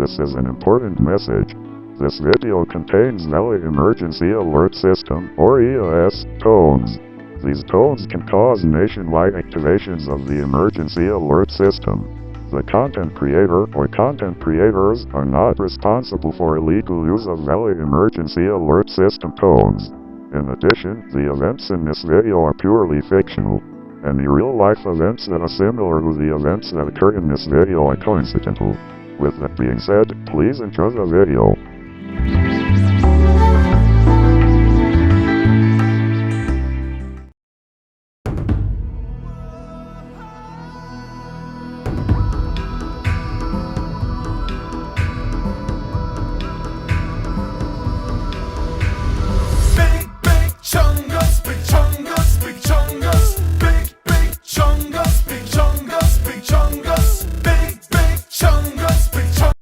This is an important message. This video contains Valley Emergency Alert System, or EAS, tones. These tones can cause nationwide activations of the emergency alert system. The content creator or content creators are not responsible for illegal use of Valley Emergency Alert System tones. In addition, the events in this video are purely fictional. Any real-life events that are similar to the events that occur in this video are coincidental. With that being said, please enjoy the video. Chungus, big Chungus, big Chungus, big Chungus, big Chungus, big Chungus, big Chungus, big Chungus.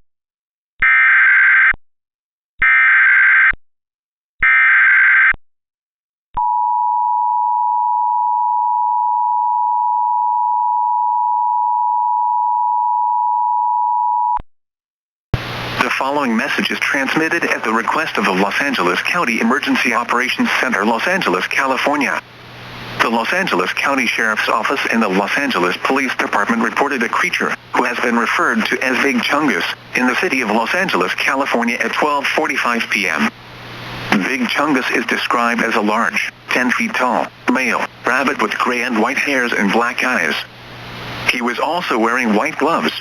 The following message is transmitted at the request of the Los Angeles County Emergency Operations Center, Los Angeles, California. The Los Angeles County Sheriff's Office and the Los Angeles Police Department reported a creature, who has been referred to as Big Chungus, in the city of Los Angeles, California at 12:45 p.m. Big Chungus is described as a large, 10 feet tall, male, rabbit with gray and white hairs and black eyes. He was also wearing white gloves.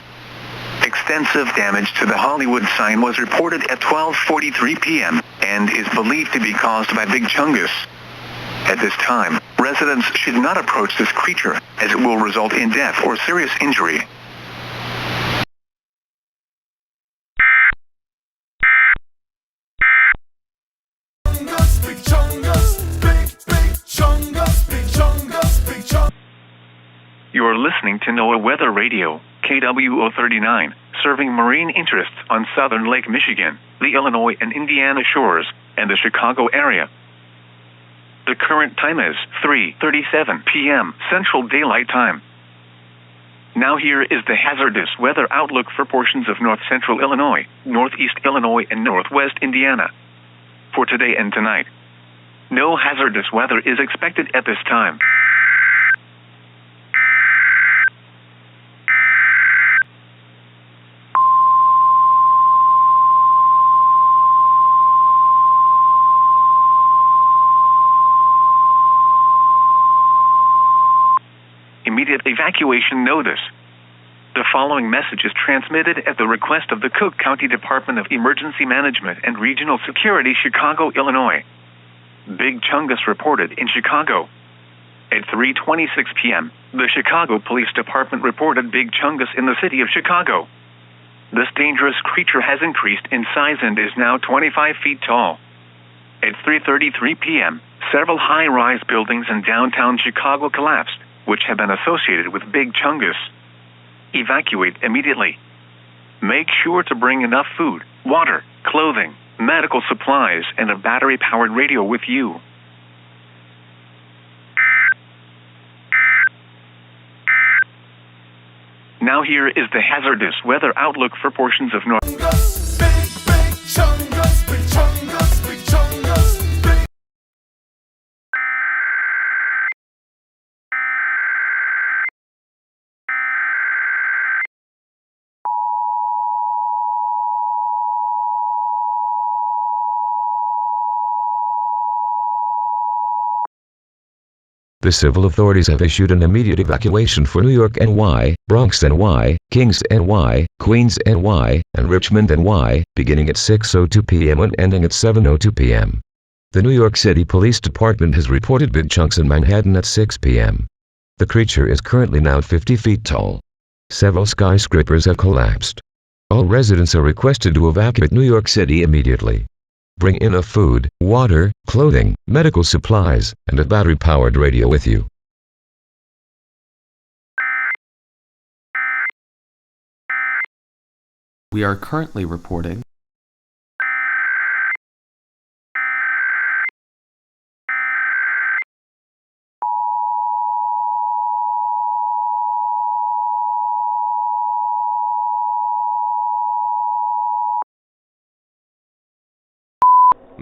Extensive damage to the Hollywood sign was reported at 12:43 p.m. and is believed to be caused by Big Chungus. At this time, residents should not approach this creature, as it will result in death or serious injury. Big Chungus, big Chungus, big Chungus, big Chungus. You are listening to NOAA Weather Radio, KWO39, serving marine interests on southern Lake Michigan, the Illinois and Indiana shores, and the Chicago area. The current time is 3:37 p.m. Central Daylight Time. Now here is the hazardous weather outlook for portions of north central Illinois, northeast Illinois, and northwest Indiana. For today and tonight, no hazardous weather is expected at this time. Immediate evacuation notice. The following message is transmitted at the request of the Cook County Department of Emergency Management and Regional Security, Chicago, Illinois. Big Chungus reported in Chicago. At 3:26 p.m., the Chicago Police Department reported Big Chungus in the city of Chicago. This dangerous creature has increased in size and is now 25 feet tall. At 3:33 p.m., several high-rise buildings in downtown Chicago collapsed, which have been associated with Big Chungus. Evacuate immediately. Make sure to bring enough food, water, clothing, medical supplies, and a battery-powered radio with you. Now here is the hazardous weather outlook for portions of north. Big Chungus, big Chungus, big Chungus, big. The civil authorities have issued an immediate evacuation for New York NY, Bronx NY, Kings NY, Queens NY, and Richmond NY, beginning at 6:02 p.m. and ending at 7:02 p.m. The New York City Police Department has reported Big Chungus in Manhattan at 6 p.m. The creature is currently now 50 feet tall. Several skyscrapers have collapsed. All residents are requested to evacuate New York City immediately. Bring enough food, water, clothing, medical supplies, and a battery-powered radio with you. We are currently reporting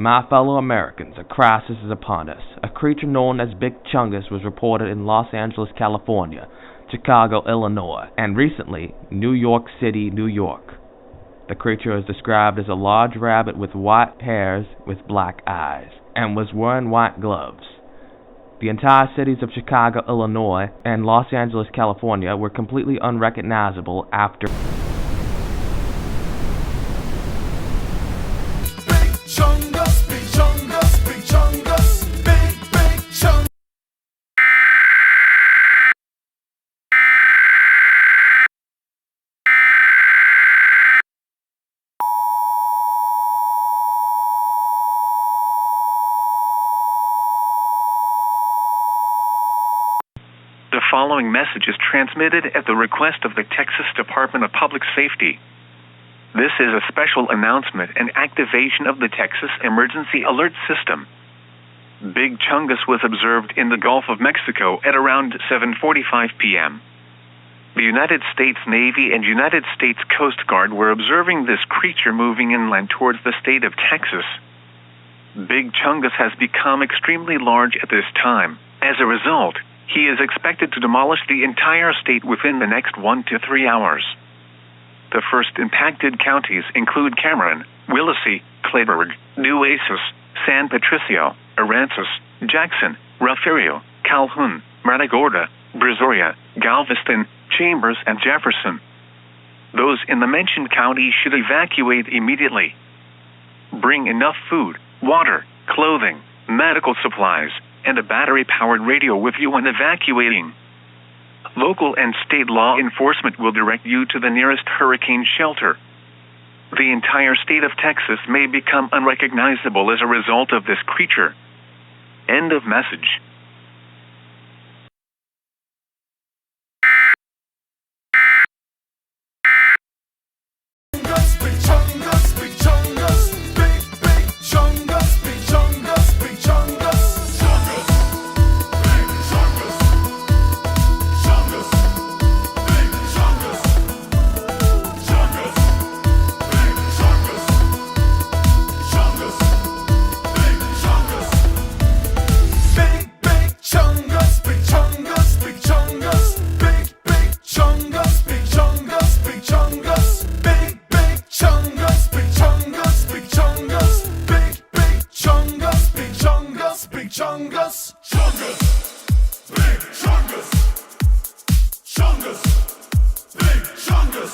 My fellow Americans, a crisis is upon us. A creature known as Big Chungus was reported in Los Angeles, California, Chicago, Illinois, and recently, New York City, New York. The creature is described as a large rabbit with white hairs with black eyes, and was wearing white gloves. The entire cities of Chicago, Illinois, and Los Angeles, California were completely unrecognizable after Big Chungus, Big Chungus, Big Chungus, Big Chungus. The following message is transmitted at the request of the Texas Department of Public Safety. This is a special announcement and activation of the Texas Emergency Alert System. Big Chungus was observed in the Gulf of Mexico at around 7:45 p.m. The United States Navy and United States Coast Guard were observing this creature moving inland towards the state of Texas. Big Chungus has become extremely large at this time. As a result, he is expected to demolish the entire state within the next 1 to 3 hours. The first impacted counties include Cameron, Willacy, Clayburgh, Nueces, San Patricio, Aransas, Jackson, Rufferio, Calhoun, Matagorda, Brazoria, Galveston, Chambers, and Jefferson. Those in the mentioned counties should evacuate immediately. Bring enough food, water, clothing, medical supplies, and a battery-powered radio with you when evacuating. Local and state law enforcement will direct you to the nearest hurricane shelter. The entire state of Texas may become unrecognizable as a result of this creature. End of message. Big Chungus, Big Chungus, Big Chungus, Big Chungus, Big Chungus. Chungus, Big Chungus, Chungus, Big Chungus, Chungus, Big Chungus, Chungus, Big Chungus. Big Chungus, Big Chungus, Big Chungus, Big Chungus, Big Chungus, Big Chungus. Big Chungus, Big Chungus, Big Chungus, Big Chungus, Big Chungus, Big Chungus, Chungus, Big Chungus, Chungus, Big Chungus.